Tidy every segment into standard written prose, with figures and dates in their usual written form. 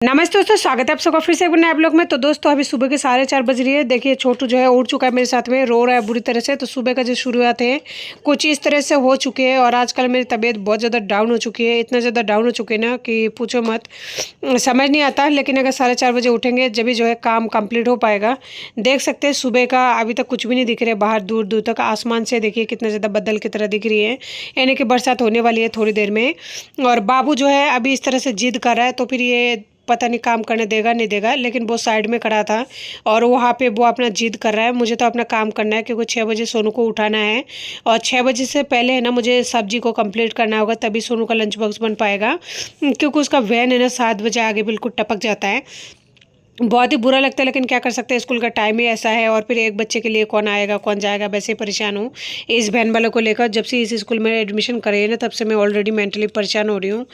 नमस्ते दोस्तों, स्वागत है आप सबका फिर से एक नए ब्लॉग में। तो दोस्तों अभी सुबह के 4:30 बज रही है। देखिए छोटू जो है उठ चुका है, मेरे साथ में रो रहा है बुरी तरह से। तो सुबह का जो शुरुआत है कुछ इस तरह से हो चुकी है और आजकल मेरी तबीयत बहुत ज़्यादा डाउन हो चुकी है। इतना ज़्यादा डाउन हो चुकी है ना कि पूछो मत। समझ नहीं आता, लेकिन अगर 4:30 बजे उठेंगे जब भी जो है काम कंप्लीट हो पाएगा। देख सकते हैं सुबह का अभी तक कुछ भी नहीं दिख रहा है बाहर, दूर दूर तक आसमान से देखिए कितना ज़्यादा बदल की तरह दिख रही है, यानी कि बरसात होने वाली है थोड़ी देर में। और बाबू जो है अभी इस तरह से जिद कर रहा है, तो फिर ये पता नहीं काम करने देगा नहीं देगा, लेकिन वो साइड में खड़ा था और वहाँ पे वो अपना जिद कर रहा है। मुझे तो अपना काम करना है क्योंकि 6 बजे सोनू को उठाना है और 6 बजे से पहले है ना मुझे सब्जी को कंप्लीट करना होगा, तभी सोनू का लंच बॉक्स बन पाएगा। क्योंकि उसका वैन है ना 7 बजे आगे बिल्कुल टपक जाता है। बहुत ही बुरा लगता है, लेकिन क्या कर सकते हैं, स्कूल का टाइम ही ऐसा है। और फिर एक बच्चे के लिए कौन आएगा कौन जाएगा, वैसे ही परेशान हूँ इस वैन वालों को लेकर। जब से इस स्कूल में एडमिशन करे ना तब से मैं ऑलरेडी मेंटली परेशान हो रही हूँ।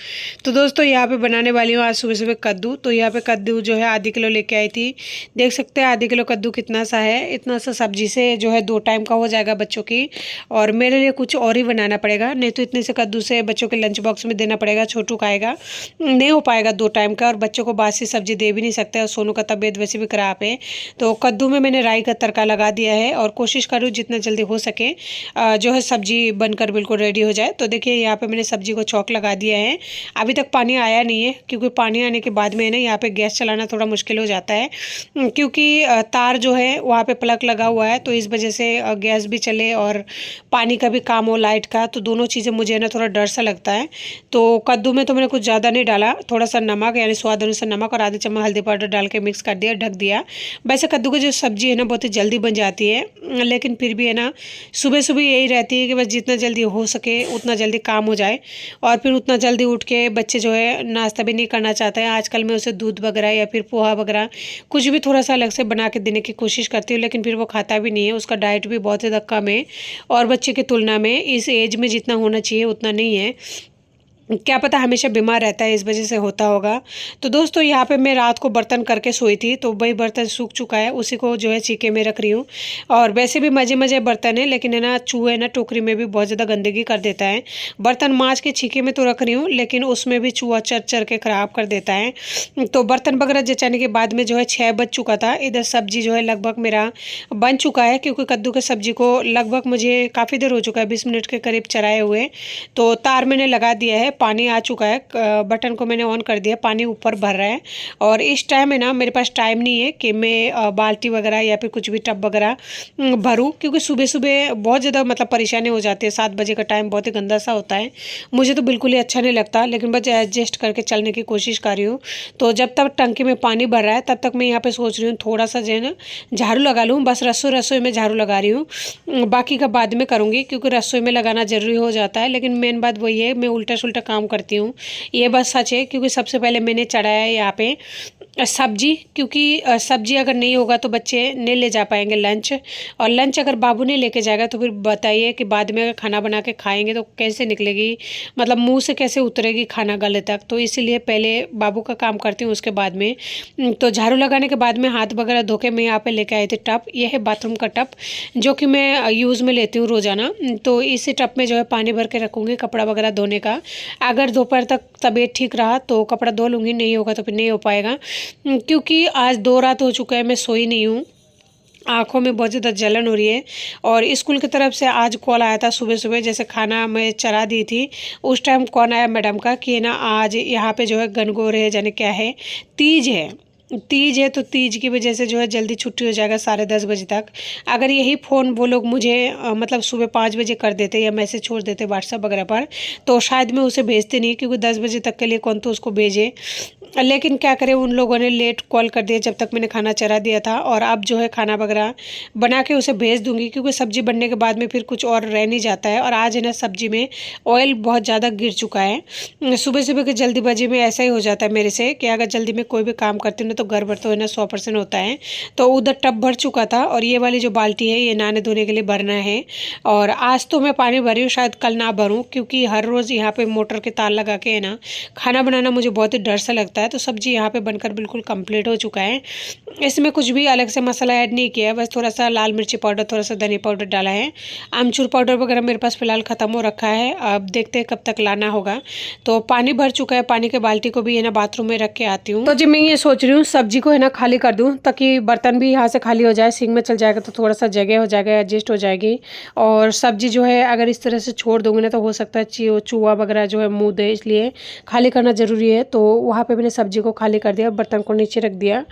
तो दोस्तों यहाँ पे बनाने वाली हूँ आज सुबह सुबह कद्दू। तो यहाँ पे कद्दू जो है आधी किलो लेके आई थी। देख सकते हैं आधी किलो कद्दू कितना सा है। इतना सा सब्जी से जो है 2 टाइम का हो जाएगा बच्चों की। और मेरे लिए कुछ और ही बनाना पड़ेगा, नहीं तो इतने से कद्दू से बच्चों के लंच बॉक्स में देना पड़ेगा। छोटू खाएगा नहीं हो पाएगा 2 टाइम का, और बच्चों को बासी सब्जी दे भी नहीं सकते। और सोनू का तबीयत वैसे भी खराब है। तो कद्दू में मैंने राई का तड़का लगा दिया है और कोशिश करूँ जितना जल्दी हो सके जो है सब्जी बनकर बिल्कुल रेडी हो जाए। तो देखिए यहाँ पे मैंने सब्जी को चौक लगा दिया है। अभी तक पानी आया नहीं है, क्योंकि पानी आने के बाद में ना यहाँ पे गैस चलाना थोड़ा मुश्किल हो जाता है, क्योंकि तार जो है वहाँ पे प्लग लगा हुआ है। तो इस वजह से गैस भी चले और पानी का भी काम हो, लाइट का, तो दोनों चीज़ें मुझे ना थोड़ा डर सा लगता है। तो कद्दू में तो मैंने कुछ ज़्यादा नहीं डाला, थोड़ा सा नमक यानी स्वाद अनुसार नमक और आधे चम्मच हल्दी पाउडर डाल के मिक्स कर दिया, ढक दिया। वैसे कद्दू की जो सब्जी है ना बहुत ही जल्दी बन जाती है, लेकिन फिर भी है ना सुबह सुबह यही रहती है कि बस जितना जल्दी हो सके उतना जल्दी काम हो जाए। और फिर उतना जल्दी उठ के बच्चे जो है नाश्ता भी नहीं करना चाहते हैं। आजकल मैं उसे दूध वगैरह या फिर पोहा वगैरह कुछ भी थोड़ा सा अलग से बना के देने की कोशिश करती हूँ, लेकिन फिर वो खाता भी नहीं है। उसका डाइट भी बहुत ज़्यादा कम है और बच्चे की तुलना में इस एज में जितना होना चाहिए उतना नहीं है। क्या पता हमेशा बीमार रहता है, इस वजह से होता होगा। तो दोस्तों यहाँ पे मैं रात को बर्तन करके सोई थी, तो वही बर्तन सूख चुका है, उसी को जो है छीके में रख रही हूँ। और वैसे भी मजे मजे बर्तन है, लेकिन है ना चूहे ना टोकरी में भी बहुत ज़्यादा गंदगी कर देता है। बर्तन माँज के छीके में तो रख रही हूँ, लेकिन उसमें भी चूहा चर चर के ख़राब कर देता है। तो बर्तन वगैरह जचाने के बाद में जो है 6 बज चुका था। इधर सब्जी जो है लगभग मेरा बन चुका है, क्योंकि कद्दू के सब्जी को लगभग मुझे काफ़ी देर हो चुका है, 20 मिनट के करीब चलाए हुए। तो तार मैंने लगा दिया है, पानी आ चुका है, बटन को मैंने ऑन कर दिया, पानी ऊपर भर रहा है। और इस टाइम है ना मेरे पास टाइम नहीं है कि मैं बाल्टी वगैरह या फिर कुछ भी टब वगैरह भरूं, क्योंकि सुबह सुबह बहुत ज़्यादा मतलब परेशानी हो जाती है। 7 बजे का टाइम बहुत ही गंदा सा होता है, मुझे तो बिल्कुल ही अच्छा नहीं लगता, लेकिन बस एडजस्ट करके चलने की कोशिश कर रही हूँ। तो जब तक टंकी में पानी भर रहा है तब तक मैं यहाँ पे सोच रही हूँ थोड़ा सा जो है ना झाड़ू लगा लूँ। बस रसोई में झाड़ू लगा रही हूँ, बाकी का बाद में करूँगी, क्योंकि रसोई में लगाना ज़रूरी हो जाता है। लेकिन मेन बात वही है, मैं उल्टा सुल्टा काम करती हूँ, ये बात सच है। क्योंकि सबसे पहले मैंने चढ़ाया है यहाँ पे सब्जी, क्योंकि सब्जी अगर नहीं होगा तो बच्चे नहीं ले जा पाएंगे लंच, और लंच अगर बाबू नहीं लेके जाएगा तो फिर बताइए कि बाद में अगर खाना बना के खाएंगे तो कैसे निकलेगी, मतलब मुंह से कैसे उतरेगी खाना गले तक। तो इसीलिए पहले बाबू का काम करती हूँ, उसके बाद में तो झाड़ू लगाने के बाद में हाथ वगैरह धो के मैं यहाँ पे लेके आई थी टब। यह है बाथरूम का टब, जो कि मैं यूज़ में लेती हूँ रोज़ाना। तो इस टब में जो है पानी भर के रखूँगी कपड़ा वगैरह धोने का। अगर दोपहर तक तबीयत ठीक रहा तो कपड़ा धो लूँगी, नहीं होगा तो फिर नहीं हो पाएगा। क्योंकि आज 2 रात हो चुका है मैं सोई नहीं हूँ, आँखों में बहुत ज़्यादा जलन हो रही है। और स्कूल की तरफ से आज कॉल आया था सुबह सुबह, जैसे खाना मैं चला दी थी उस टाइम कौन आया मैडम का कि ना आज यहाँ पे जो है गनगौर है, जाने क्या है, तीज है। तीज है, तो तीज की वजह से जो है जल्दी छुट्टी हो जाएगा 10:30 बजे तक। अगर यही फ़ोन वो लोग मुझे मतलब सुबह 5 बजे कर देते या मैसेज छोड़ देते व्हाट्सएप वगैरह पर, तो शायद मैं उसे भेजती नहीं, क्योंकि 10 बजे तक के लिए कौन तो उसको भेजे। लेकिन क्या करें, उन लोगों ने लेट कॉल कर दिया जब तक मैंने खाना चढ़ा दिया था। और अब जो है खाना वगैरह बना के उसे भेज दूंगी, क्योंकि सब्जी बनने के बाद में फिर कुछ और रह नहीं जाता है। और आज है ना सब्जी में ऑयल बहुत ज़्यादा गिर चुका है। सुबह सुबह की जल्दीबाजी में ऐसा ही हो जाता है मेरे से कि अगर जल्दी में कोई भी काम करती हूँ ना तो गड़बड़ तो है ना 100% होता है। तो उधर टब भर चुका था, और ये वाली जो बाल्टी है ये नहाने धोने के लिए भरना है। और आज तो मैं पानी भरी हूँ, शायद कल ना भरूँ, क्योंकि हर रोज़ यहाँ पे मोटर के तार लगा के है ना खाना बनाना मुझे बहुत ही डर सा लगता है। है। तो सब्जी यहाँ पे बनकर बिल्कुल कंप्लीट हो चुका है। इसमें कुछ भी अलग से मसाला ऐड नहीं किया है, बस थोड़ा सा लाल मिर्ची पाउडर, थोड़ा सा धनिया पाउडर डाला है। आमचूर पाउडर वगैरह मेरे पास फ़िलहाल ख़त्म हो रखा है, अब देखते हैं कब तक लाना होगा। तो पानी भर चुका है, पानी के बाल्टी को भी है ना बाथरूम में रख के आती हूँ। तो जी मैं ये सोच रही हूँ सब्जी को है ना खाली कर दूँ, ताकि बर्तन भी यहाँ से खाली हो जाए, सिंक में चल जाएगा तो थोड़ा सा जगह हो जाएगा, एडजस्ट हो जाएगी। और सब्जी जो है अगर इस तरह से छोड़ दूँगी ना तो हो सकता है चूहा वगैरह जो है मुँह दे, इसलिए खाली करना ज़रूरी है। तो वहाँ पे मैंने सब्जी को खाली कर दिया, बर्तन को नीचे रख दिया।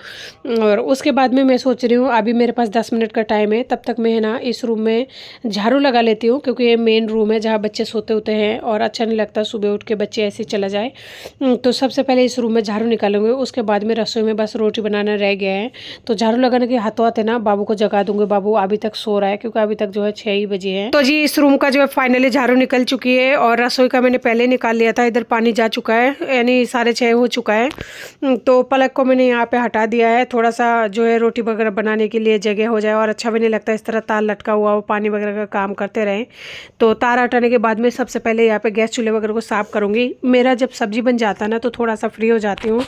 और उसके बाद में मैं सोच रही हूँ अभी मेरे पास 10 मिनट का टाइम है, तब तक मैं है ना इस रूम में झाड़ू लगा लेती हूँ, क्योंकि ये मेन रूम है जहाँ बच्चे सोते होते हैं और अच्छा नहीं लगता सुबह उठ के बच्चे ऐसे चला जाए। तो सबसे पहले इस रूम में झाड़ू निकालूंगी, उसके बाद में रसोई में बस रोटी बनाना रह गया है। तो झाड़ू लगाने के हाथों हाथ है ना बाबू को जगा दूंगी, बाबू अभी तक सो रहा है क्योंकि अभी तक जो है 6 ही बजे है। तो जी इस रूम का जो है फाइनली झाड़ू निकल चुकी है और रसोई का मैंने पहले निकाल लिया था, इधर पानी जा चुका है, यानी 6:30 हो चुका है। तो पलक को मैंने यहाँ पे हटा दिया है, थोड़ा सा जो है रोटी वगैरह बनाने के लिए जगह हो जाए और अच्छा भी नहीं लगता इस तरह तार लटका हुआ वो पानी वगैरह का काम करते रहें। तो तार हटाने के बाद में सबसे पहले यहाँ पे गैस चूल्हे वगैरह को साफ़ करूँगी। मेरा जब सब्जी बन जाता है ना तो थोड़ा सा फ्री हो जाती हूँ,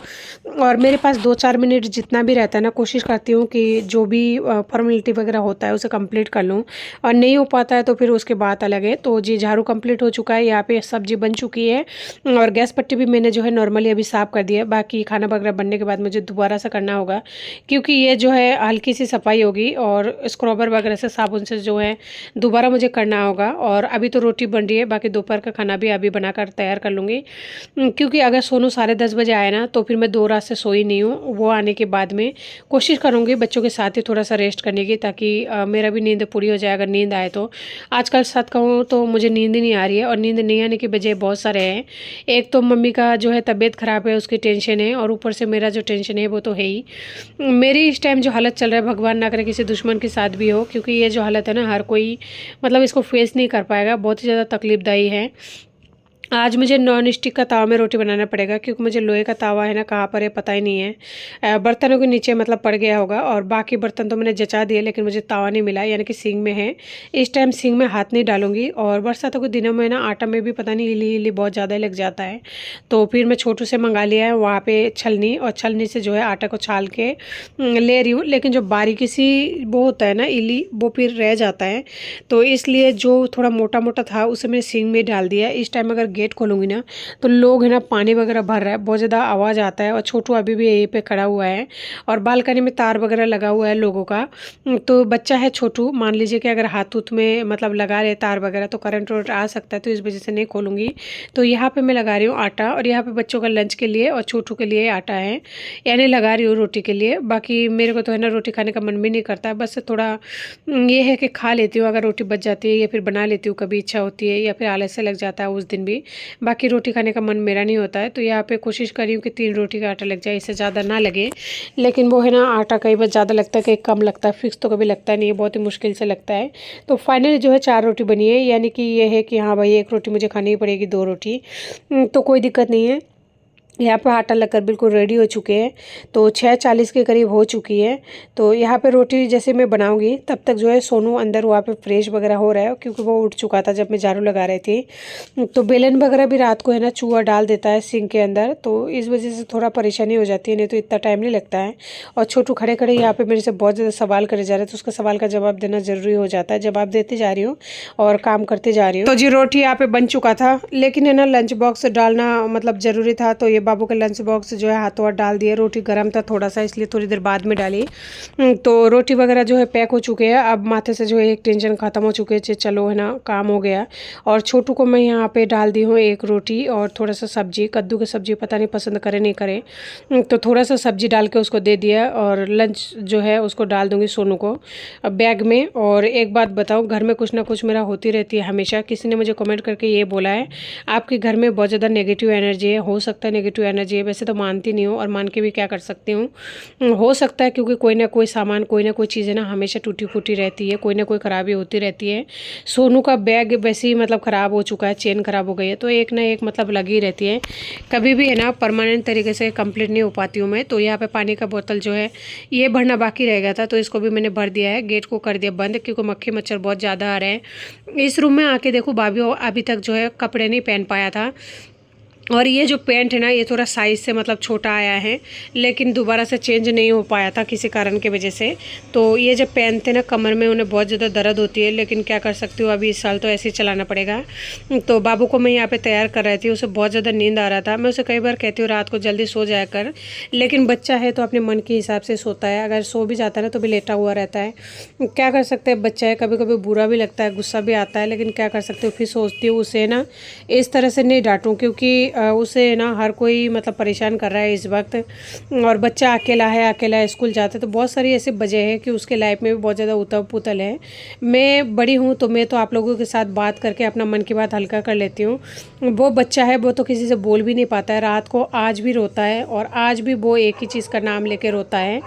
और मेरे पास 2-4 मिनट जितना भी रहता है ना कोशिश करती हूँ कि जो भी फॉर्मेलिटी वगैरह होता है उसे कंप्लीट कर लूँ, और नहीं हो पाता है तो फिर उसके बात अलग है। तो जी झाड़ू कंप्लीट हो चुका है, यहाँ पे सब्जी बन चुकी है और गैस पट्टी भी मैंने जो है नॉर्मली अभी साफ़ कर दिया है। बाकी खाना वगैरह बनने के बाद मुझे दोबारा से करना होगा, क्योंकि ये जो है हल्की सी सफाई होगी और स्क्रबर वगैरह से साबुन से जो है दोबारा मुझे करना होगा। और अभी तो रोटी बन रही है, बाकी दोपहर का खाना भी अभी बनाकर तैयार कर लूँगी, क्योंकि अगर सोनू 10:30 बजे आए ना तो फिर मैं 2 रात से सोई नहीं हूँ। वो आने के बाद में कोशिश करूँगी बच्चों के साथ ही थोड़ा सा रेस्ट करने की, ताकि मेरा भी नींद पूरी हो जाए अगर नींद आए तो। आजकल सच कहूँ तो मुझे नींद ही नहीं आ रही है, और नींद नहीं आने की वजह बहुत सारे हैं। एक तो मम्मी का जो है तबीयत ख़राब है उसकी टेंशन है, और ऊपर से मेरा जो टेंशन है वो तो है ही। मेरी इस टाइम जो हालत चल रहा है भगवान ना करे किसी दुश्मन के साथ भी हो, क्योंकि ये जो हालत है ना हर कोई मतलब इसको फेस नहीं कर पाएगा, बहुत ही ज़्यादा तकलीफदायी है। आज मुझे नॉन स्टिक का तवा में रोटी बनाना पड़ेगा, क्योंकि मुझे लोहे का तवा है ना कहाँ पर है पता ही नहीं है। बर्तनों के नीचे मतलब पड़ गया होगा, और बाकी बर्तन तो मैंने जचा दिए लेकिन मुझे तवा नहीं मिला, यानी कि सिंक में है। इस टाइम सिंक में हाथ नहीं डालूंगी, और बरसातों के दिनों में ना आटा में भी पता नहीं इली इली बहुत ज़्यादा लग जाता है। तो फिर मैं छोटू से मंगा लिया है वहाँ पर छलनी, और छलनी से जो है आटा को छाल के ले रही हूँ। लेकिन जो बारीकी सी वो होता है ना इली, वो फिर रह जाता है, तो इसलिए जो थोड़ा मोटा मोटा था उसे मैंने सिंक में डाल दिया। इस टाइम अगर गेट खोलूँगी ना तो लोग है ना पानी वगैरह भर रहा है, बहुत ज़्यादा आवाज़ आता है, और छोटू अभी भी यहीं पे खड़ा हुआ है, और बालकनी में तार वगैरह लगा हुआ है लोगों का। तो बच्चा है छोटू, मान लीजिए कि अगर हाथ उथ में मतलब लगा रहे तार वगैरह तो करंट वरंट आ सकता है, तो इस वजह से नहीं खोलूँगी। तो यहाँ पर मैं लगा रही हूँ आटा, और यहाँ पर बच्चों का लंच के लिए और छोटू के लिए आटा है, यानी लगा रही हूँ रोटी के लिए। बाकी मेरे को तो है ना रोटी खाने का मन भी नहीं करता है, बस थोड़ा ये है कि खा लेती हूँ अगर रोटी बच जाती है, या फिर बना लेती हूँ कभी इच्छा होती है, या फिर आलस से लग जाता है उस दिन भी। बाकी रोटी खाने का मन मेरा नहीं होता है। तो यहाँ पे कोशिश कर रही हूँ कि 3 रोटी का आटा लग जाए, इससे ज़्यादा ना लगे। लेकिन वो है ना आटा कई बार ज़्यादा लगता है, कहीं कम लगता है, फिक्स तो कभी लगता नहीं है, बहुत ही मुश्किल से लगता है। तो फाइनली जो है 4 रोटी बनी है, यानी कि ये है कि हाँ भाई 1 रोटी मुझे खानी ही पड़ेगी, 2 रोटी तो कोई दिक्कत नहीं है। यहाँ पे आटा लगकर बिल्कुल रेडी हो चुके हैं, तो 6:40 के करीब हो चुकी है। तो यहाँ पे रोटी जैसे मैं बनाऊंगी तब तक जो है सोनू अंदर वहाँ पे फ्रेश वगैरह हो रहा है, क्योंकि वो उठ चुका था जब मैं झाड़ू लगा रही थी। तो बेलन वगैरह भी रात को है ना चूहा डाल देता है सिंक के अंदर, तो इस वजह से थोड़ा परेशानी हो जाती है, नहीं तो इतना टाइम नहीं लगता है। और छोटू खड़े खड़े यहाँ पर मेरे से बहुत ज़्यादा सवाल करे जा रहे हैं, तो उसका सवाल का जवाब देना ज़रूरी हो जाता है। जवाब देती जा रही हूँ और काम करते जा रही हूँ। तो जी रोटी यहाँ पे बन चुका था, लेकिन है ना लंच बॉक्स डालना मतलब ज़रूरी था, तो ये बाबू के लंच बॉक्स जो है हाथों हाथ डाल दिए। रोटी गर्म था थोड़ा सा, इसलिए थोड़ी देर बाद में डाली। तो रोटी वगैरह जो है पैक हो चुके हैं, अब माथे से जो है एक टेंशन ख़त्म हो चुके हैं, चलो है ना काम हो गया। और छोटू को मैं यहाँ पे डाल दी हूँ 1 रोटी और थोड़ा सा सब्जी, कद्दू की सब्जी पता नहीं पसंद करे नहीं करे, तो थोड़ा सा सब्जी डाल के उसको दे दिया। और लंच जो है उसको डाल दूँगी सोनू को बैग में। और एक बात बताऊँ, घर में कुछ ना कुछ मेरा होती रहती है हमेशा। किसी ने मुझे कमेंट करके ये बोला है आपके घर में बहुत ज़्यादा नेगेटिव एनर्जी है। हो सकता है नेगेटिव एनर्जी है, वैसे तो मानती नहीं हूँ, और मान के भी क्या कर सकती हूँ। हो सकता है क्योंकि कोई ना कोई सामान, कोई ना कोई चीज़ है ना हमेशा टूटी फूटी रहती है, कोई ना कोई ख़राबी होती रहती है। सोनू का बैग वैसे ही मतलब ख़राब हो चुका है, चेन ख़राब हो गई है, तो एक ना एक मतलब लगी रहती है, कभी भी है ना परमानेंट तरीके से कंप्लीट नहीं हो पाती हूँ मैं। तो यहाँ पे पानी का बोतल जो है ये भरना बाकी रह गया था, तो इसको भी मैंने भर दिया है। गेट को कर दिया बंद, क्योंकि मक्खी मच्छर बहुत ज़्यादा आ रहे हैं। इस रूम में आके देखो भाभी अभी तक जो है कपड़े नहीं पहन पाया था, और ये जो पैंट है ना, ये थोड़ा साइज़ से मतलब छोटा आया है, लेकिन दोबारा से चेंज नहीं हो पाया था किसी कारण की वजह से। तो ये जब पहनते ना कमर में उन्हें बहुत ज़्यादा दर्द होती है, लेकिन क्या कर सकती हूँ, अभी इस साल तो ऐसे ही चलाना पड़ेगा। तो बाबू को मैं यहाँ पे तैयार कर रही थी, उसे बहुत ज़्यादा नींद आ रहा था। मैं उसे कई बार कहती हूँ रात को जल्दी सो जाया कर, लेकिन बच्चा है तो अपने मन के हिसाब से सोता है। अगर सो भी जाता है ना तो भी लेटा हुआ रहता है। क्या कर सकते हैं, बच्चा है, कभी कभी बुरा भी लगता है, गुस्सा भी आता है, लेकिन क्या कर सकते हो। फिर सोचती हूँ उसे ना इस तरह से नहीं डांटूँ, क्योंकि उसे ना हर कोई मतलब परेशान कर रहा है इस वक्त, और बच्चा अकेला स्कूल जाता है। तो बहुत सारी ऐसी वजह है कि उसके लाइफ में भी बहुत ज़्यादा उथल पुथल है। मैं बड़ी हूँ तो मैं तो आप लोगों के साथ बात करके अपना मन की बात हल्का कर लेती हूँ। वो बच्चा है, वो तो किसी से बोल भी नहीं पाता है। रात को आज भी रोता है, और आज भी वो एक ही चीज़ का नाम लेके रोता है,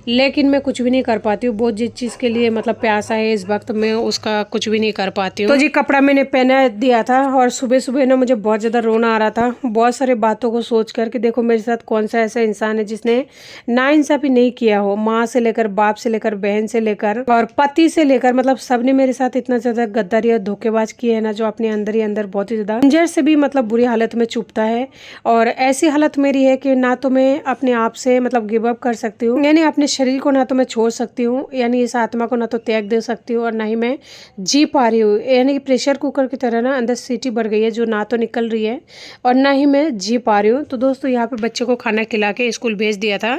लेकिन मैं कुछ भी नहीं कर पाती हूँ। वो जिस चीज़ के लिए मतलब प्यासा है इस वक्त, मैं उसका कुछ भी नहीं कर पाती हूँ। तो जी कपड़ा मैंने पहना दिया था, और सुबह सुबह ना मुझे बहुत ज़्यादा रोना आ रहा था, बहुत सारे बातों को सोच कर कि देखो मेरे साथ कौन सा ऐसा इंसान है जिसने नाइंसाफ़ी नहीं किया हो। माँ से लेकर, बाप से लेकर, बहन से लेकर और पति से लेकर, मतलब सबने मेरे साथ इतना ज़्यादा गद्दारी और धोखेबाज किए है ना, जो अपने अंदर ही अंदर बहुत ही ज़्यादा डेंजर से भी मतलब बुरी हालत में चुभता है। और ऐसी हालत मेरी है कि ना तो मैं अपने आप से मतलब गिव अप कर सकती हूँ, यानी अपने शरीर को ना तो मैं छोड़ सकती हूँ, यानी इस आत्मा को ना तो त्याग दे सकती हूँ, और ना ही मैं जी पा रही हूँ। यानी कि प्रेशर कुकर की तरह ना अंदर सीटी बढ़ गई है, जो ना तो निकल रही है और ना ही मैं जी पा रही हूँ। तो दोस्तों यहाँ पे बच्चे को खाना खिला के स्कूल भेज दिया था।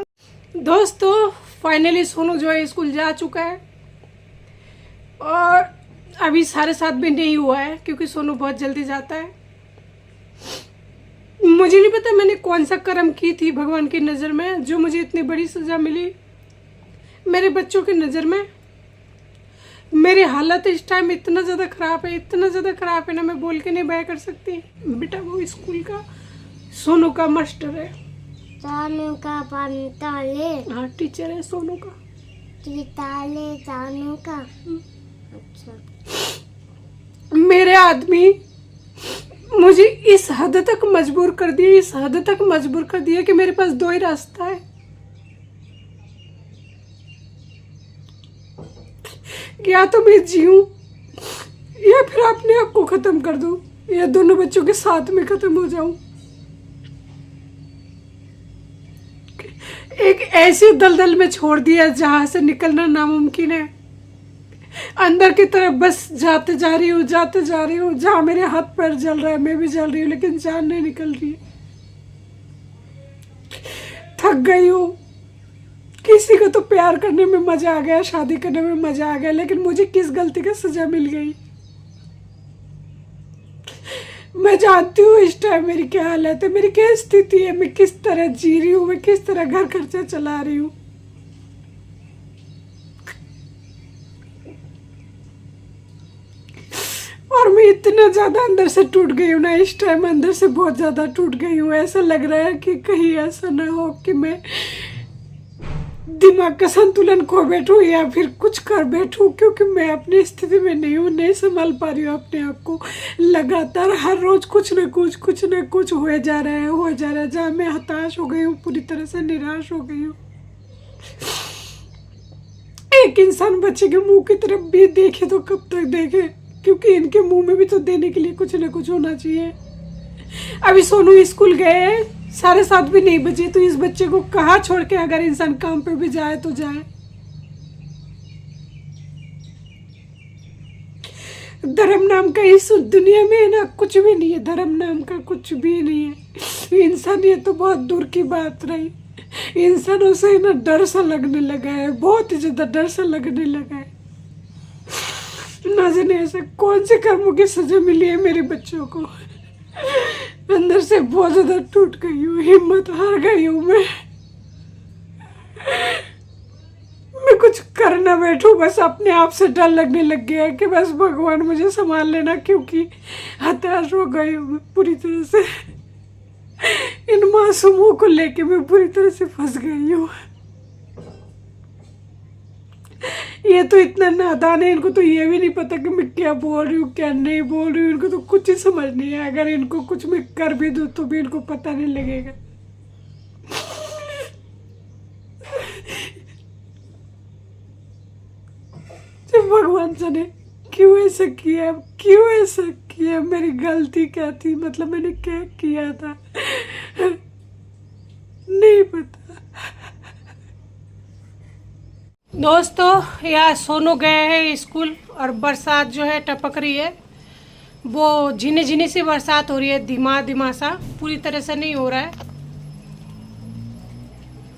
दोस्तों फाइनली सोनू जो है स्कूल जा चुका है, और अभी 7:30 भी नहीं हुआ है, क्योंकि सोनू बहुत जल्दी जाता है। मुझे नहीं पता मैंने कौन सा कर्म की थी भगवान की नज़र में, जो मुझे इतनी बड़ी सज़ा मिली। मेरे बच्चों की नज़र में मेरी हालत इस टाइम इतना ज़्यादा ख़राब है, इतना ज़्यादा ख़राब है ना, मैं बोल के नहीं बयां कर सकती। बेटा वो स्कूल का सोनू का मास्टर है, सोनू का पंताले। हाँ टीचर है सोनू का। ताले सोनू का। अच्छा। मेरे आदमी मुझे इस हद तक मजबूर कर दिया, इस हद तक मजबूर कर दिया कि मेरे पास दो ही रास्ता है, या तो मैं जीऊं या फिर अपने आप को खत्म कर दूं, या दोनों बच्चों के साथ में खत्म हो जाऊं। एक ऐसी दलदल में छोड़ दिया जहां से निकलना नामुमकिन है। अंदर की तरफ बस जाते जा रही हूँ, जाते जा रही हूँ, जहां मेरे हाथ पैर जल रहा है, मैं भी जल रही हूँ, लेकिन जान नहीं निकल रही। थक गई हूँ। किसी को तो प्यार करने में मजा आ गया, शादी करने में मजा आ गया, लेकिन मुझे किस गलती का सजा मिल गई। मैं जानती हूँ इस टाइम मेरी क्या हालत है, मेरी क्या स्थिति है, मैं किस तरह जी रही हूँ, मैं किस तरह घर खर्चा चला रही हूँ। और मैं इतना ज्यादा अंदर से टूट गई हूँ ना, इस टाइम अंदर से बहुत ज्यादा टूट गई हूँ। ऐसा लग रहा है कि कहीं ऐसा ना हो कि मैं दिमाग का संतुलन खो बैठूं या फिर कुछ कर बैठूं, क्योंकि मैं अपनी स्थिति में नहीं हूँ, नहीं संभाल पा रही हूँ अपने आप को। लगातार हर रोज कुछ न कुछ हो जा रहा है, जहाँ मैं हताश हो गई हूँ, पूरी तरह से निराश हो गई हूँ। एक इंसान बच्चे के मुंह की तरफ भी देखे तो कब तक देखे, क्योंकि इनके मुंह में भी तो देने के लिए कुछ न कुछ होना चाहिए। अभी सोनू स्कूल गए, 7:30 भी नहीं बजे, तो इस बच्चे को कहाँ छोड़ के अगर इंसान काम पे भी जाए तो जाए। धर्म नाम का इस दुनिया में है ना कुछ भी नहीं है, धर्म नाम का कुछ भी नहीं है। इंसानियत तो बहुत दूर की बात रही, इंसानों से ना डर सा लगने लगा है, बहुत ही ज्यादा डर सा लगने लगा है। ना जाने ऐसे कौन से कर्मों की सजा मिली है मेरे बच्चों को। अंदर से बहुत ज्यादा टूट गई हूँ, हिम्मत हार गई हूँ मैं कुछ करना बैठूं, बस अपने आप से डर लगने लग गया है कि बस भगवान मुझे संभाल लेना, क्योंकि हताश हो गई हूँ मैं पूरी तरह से। इन मासूमों को लेके मैं पूरी तरह से फंस गई हूँ। ये तो इतना नादान है, इनको तो ये भी नहीं पता कि मैं क्या बोल रही हूँ क्या नहीं बोल रही हूँ, इनको तो कुछ ही समझ नहीं है। अगर इनको कुछ मैं कर भी दूँ तो भी इनको पता नहीं लगेगा। जब भगवान जाने क्यों ऐसा किया, क्यों ऐसा कि अब मेरी गलती क्या थी, मतलब मैंने क्या किया था नहीं पता। दोस्तों यहाँ सोनू गए हैं स्कूल और बरसात जो है टपक रही है, वो झिनी झिनी सी बरसात हो रही है, धीमा धीमा सा, पूरी तरह से नहीं हो रहा है।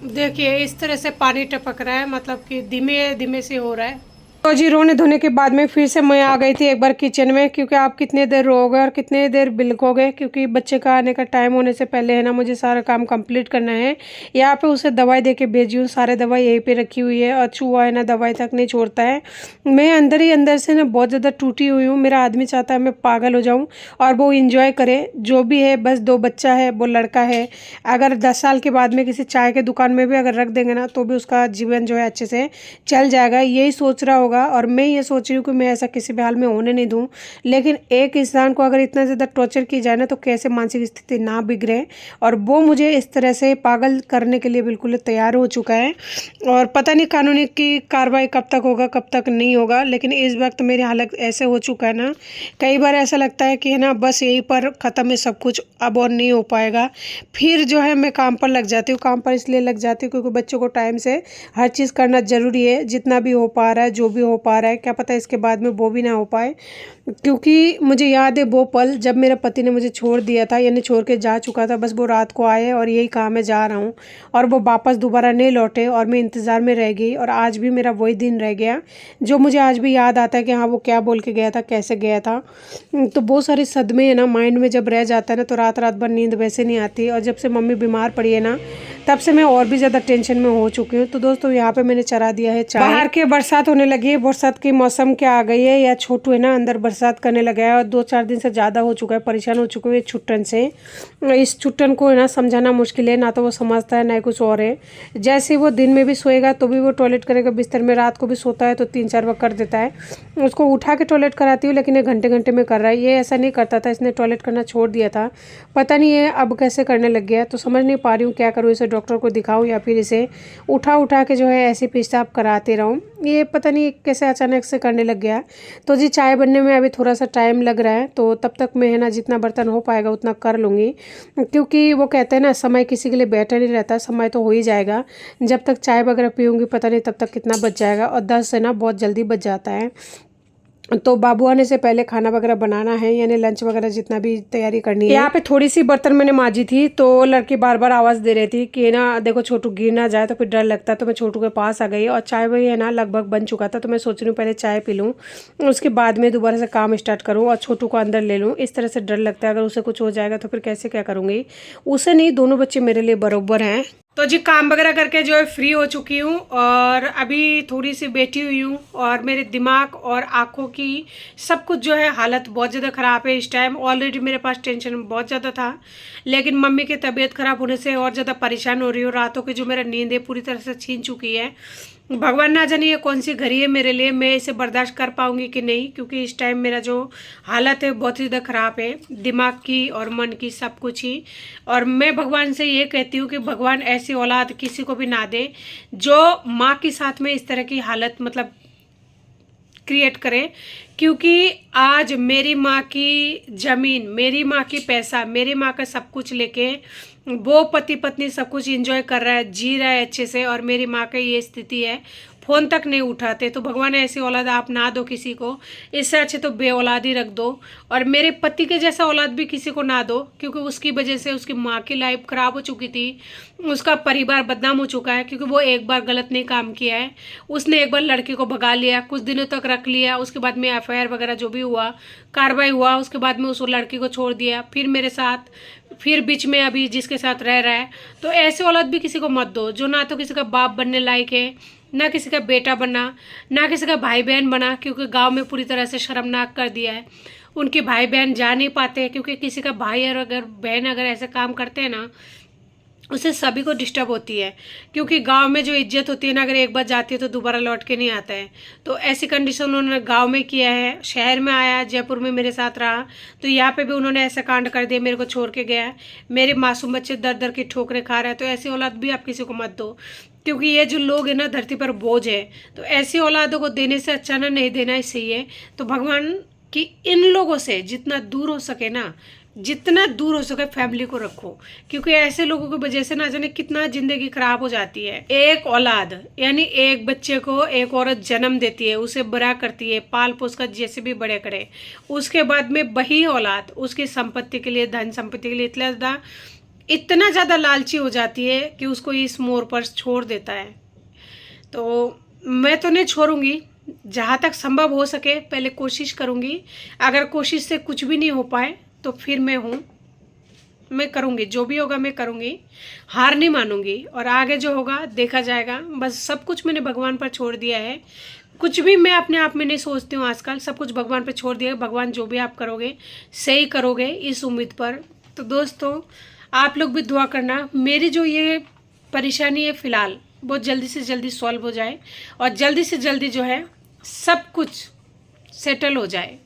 देखिए इस तरह से पानी टपक रहा है, मतलब कि धीमे धीमे से हो रहा है। तो जी रोने धोने के बाद में फिर से मैं आ गई थी एक बार किचन में, क्योंकि आप कितने देर रोगे और कितने देर बिलकोगे, क्योंकि बच्चे का आने का टाइम होने से पहले है ना मुझे सारा काम कंप्लीट करना है। यहाँ पे उसे दवाई दे के भेजी हूँ, सारे दवाई यहीं पे रखी हुई है और चूहा है ना दवाई तक नहीं छोड़ता है। मैं अंदर ही अंदर से ना बहुत ज़्यादा टूटी हुई हूँ। मेरा आदमी चाहता है मैं पागल हो जाऊँ और वो इंजॉय करे जो भी है। बस 2 बच्चा है, वो लड़का है। अगर 10 साल के बाद में किसी चाय के दुकान में भी अगर रख देंगे ना तो भी उसका जीवन जो है अच्छे से चल जाएगा, यही सोच रहा होगा। और मैं ये सोच रही हूँ कि मैं ऐसा किसी भी हाल में होने नहीं दूँ। लेकिन एक इंसान को अगर इतना ज़्यादा टॉर्चर की जाए ना तो कैसे मानसिक स्थिति ना बिगड़े, और वो मुझे इस तरह से पागल करने के लिए बिल्कुल तैयार हो चुका है। और पता नहीं कानूनी की कार्रवाई कब तक होगा कब तक नहीं होगा, लेकिन इस वक्त मेरी हालत ऐसे हो चुका है ना, कई बार ऐसा लगता है कि है ना बस यहीं पर ख़त्म है सब कुछ, अब और नहीं हो पाएगा। फिर जो है मैं काम पर लग जाती हूँ। काम पर इसलिए लग जाती हूँ क्योंकि बच्चों को टाइम से हर चीज़ करना ज़रूरी है, जितना भी हो पा रहा है, जो भी हो पा रहा है। क्या पता इसके बाद में वो भी ना हो पाए, क्योंकि मुझे याद है वो पल जब मेरे पति ने मुझे छोड़ दिया था, यानी छोड़ के जा चुका था। बस वो रात को आए और यही कहा मैं जा रहा हूँ, और वो वापस दोबारा नहीं लौटे और मैं इंतज़ार में रह गई। और आज भी मेरा वही दिन रह गया जो मुझे आज भी याद आता है कि हाँ वो क्या बोल के गया था, कैसे गया था। तो बहुत सारे सदमे है ना माइंड में जब रह जाता है ना, तो रात रात भर नींद वैसे नहीं आती। और जब से मम्मी बीमार पड़ी है ना तब से मैं और भी ज़्यादा टेंशन में हो चुकी हूँ। तो दोस्तों यहाँ पे मैंने चढ़ा दिया है चाय। बाहर के बरसात होने लगी है, बरसात की मौसम क्या आ गई है। या छोटू है ना अंदर बरसात करने लगा है और 2-4 दिन से ज़्यादा हो चुका है, परेशान हो चुके हैं छुट्टन से। इस छुट्टन को है ना समझाना मुश्किल है, ना तो वो समझता है ना कुछ और है। जैसे वो दिन में भी सोएगा तो भी वो टॉयलेट करेगा बिस्तर में, रात को भी सोता है तो 3-4 बार कर देता है। उसको उठा के टॉयलेट कराती हूँ लेकिन ये घंटे घंटे में कर रहा है। ये ऐसा नहीं करता था, इसने टॉयलेट करना छोड़ दिया था, पता नहीं है अब कैसे करने लग गया। तो समझ नहीं पा रही हूँ क्या करूँ, इसे डॉक्टर को दिखाऊँ या फिर इसे उठा उठा के जो है ऐसे पेशाब कराते रहूँ। ये पता नहीं कैसे अचानक से करने लग गया। तो जी चाय बनने में अभी थोड़ा सा टाइम लग रहा है, तो तब तक मैं है ना जितना बर्तन हो पाएगा उतना कर लूँगी, क्योंकि वो कहते हैं ना समय किसी के लिए बेटर नहीं रहता। समय तो हो ही जाएगा, जब तक चाय वगैरह पीऊँगी पता नहीं तब तक कितना बच जाएगा, और 10 से ना बहुत जल्दी बच जाता है। तो बाबू आने से पहले खाना वगैरह बनाना है, यानी लंच वगैरह जितना भी तैयारी करनी है। यहाँ पे थोड़ी सी बर्तन मैंने मांजी थी तो लड़की बार बार आवाज़ दे रही थी कि ना देखो छोटू गिर ना जाए, तो फिर डर लगता है। तो मैं छोटू के पास आ गई और चाय वही है ना लगभग बन चुका था। तो मैं सोच रही हूँ पहले चाय पी लूँ, उसके बाद में दोबारा से काम स्टार्ट करूँ और छोटू को अंदर ले लूँ। इस तरह से डर लगता है अगर उसे कुछ हो जाएगा तो फिर कैसे क्या करूँगी। उसे नहीं, दोनों बच्चे मेरे लिए बराबर हैं। तो जी काम वगैरह करके जो है फ्री हो चुकी हूँ और अभी थोड़ी सी बैठी हुई हूँ, और मेरे दिमाग और आँखों की सब कुछ जो है हालत बहुत ज़्यादा ख़राब है इस टाइम। ऑलरेडी मेरे पास टेंशन बहुत ज़्यादा था, लेकिन मम्मी की तबीयत ख़राब होने से और ज़्यादा परेशान हो रही हूँ। रातों की जो मेरा नींद है पूरी तरह से छीन चुकी है। भगवान ना जाने ये कौन सी घड़ी है मेरे लिए, मैं इसे बर्दाश्त कर पाऊंगी कि नहीं, क्योंकि इस टाइम मेरा जो हालत है बहुत ही ज़्यादा ख़राब है, दिमाग की और मन की सब कुछ ही। और मैं भगवान से ये कहती हूँ कि भगवान ऐसी औलाद किसी को भी ना दे जो माँ के साथ में इस तरह की हालत मतलब क्रिएट करें। क्योंकि आज मेरी माँ की ज़मीन, मेरी माँ की पैसा, मेरी माँ का सब कुछ लेके वो पति पत्नी सब कुछ एंजॉय कर रहा है, जी रहा है अच्छे से, और मेरी माँ का ये स्थिति है, फ़ोन तक नहीं उठाते। तो भगवान ऐसी औलाद आप ना दो किसी को, इससे अच्छे तो बे औलाद ही रख दो। और मेरे पति के जैसा औलाद भी किसी को ना दो, क्योंकि उसकी वजह से उसकी माँ की लाइफ ख़राब हो चुकी थी, उसका परिवार बदनाम हो चुका है, क्योंकि वो एक बार गलत नहीं काम किया है। उसने एक बार लड़की को भगा लिया, कुछ दिनों तक रख लिया, उसके बाद में एफआईआर वगैरह जो भी हुआ कार्रवाई हुआ, उसके बाद में उस लड़की को छोड़ दिया, फिर मेरे साथ, फिर बीच में अभी जिसके साथ रह रहा है। तो ऐसे औलाद भी किसी को मत दो जो ना तो किसी का बाप बनने लायक है, ना किसी का बेटा बना, ना किसी का भाई बहन बना, क्योंकि गांव में पूरी तरह से शर्मनाक कर दिया है। उनके भाई बहन जा नहीं पाते, क्योंकि किसी का भाई और अगर बहन अगर ऐसे काम करते हैं ना, उससे सभी को डिस्टर्ब होती है। क्योंकि गांव में जो इज्जत होती है ना, अगर एक बार जाती है तो दोबारा लौट के नहीं आता है। तो ऐसी कंडीशन उन्होंने गांव में किया है, शहर में आया, जयपुर में मेरे साथ रहा, तो यहाँ पे भी उन्होंने ऐसा कांड कर दिया, मेरे को छोड़ के गया। मेरे मासूम बच्चे दर दर की ठोकरें खा रहे हैं। तो ऐसी औलाद भी आप किसी को मत दो, क्योंकि ये जो लोग हैं ना धरती पर बोझ है। तो ऐसी औलादों को देने से अच्छा ना नहीं देना ही सही है। तो भगवान कि इन लोगों से जितना दूर हो सके ना, जितना दूर हो सके फैमिली को रखो, क्योंकि ऐसे लोगों की वजह से ना जाने कितना जिंदगी खराब हो जाती है। एक औलाद यानी एक बच्चे को एक औरत जन्म देती है, उसे बड़ा करती है, पाल पोस कर जैसे भी बड़े करे, उसके बाद में वही औलाद उसकी संपत्ति के लिए, धन संपत्ति के लिए इतना ज़्यादा लालची हो जाती है कि उसको इस मोड़ पर छोड़ देता है। तो मैं तो नहीं छोड़ूंगी, जहाँ तक संभव हो सके पहले कोशिश करूंगी। अगर कोशिश से कुछ भी नहीं हो पाए तो फिर मैं करूंगी, जो भी होगा मैं करूंगी, हार नहीं मानूंगी, और आगे जो होगा देखा जाएगा। बस सब कुछ मैंने भगवान पर छोड़ दिया है, कुछ भी मैं अपने आप में नहीं सोचती हूँ आजकल, सब कुछ भगवान पर छोड़ दिया है। भगवान जो भी आप करोगे सही करोगे, इस उम्मीद पर। तो दोस्तों आप लोग भी दुआ करना, मेरी जो ये परेशानी है फ़िलहाल वो जल्दी से जल्दी सॉल्व हो जाए, और जल्दी से जल्दी जो है सब कुछ सेटल हो जाए।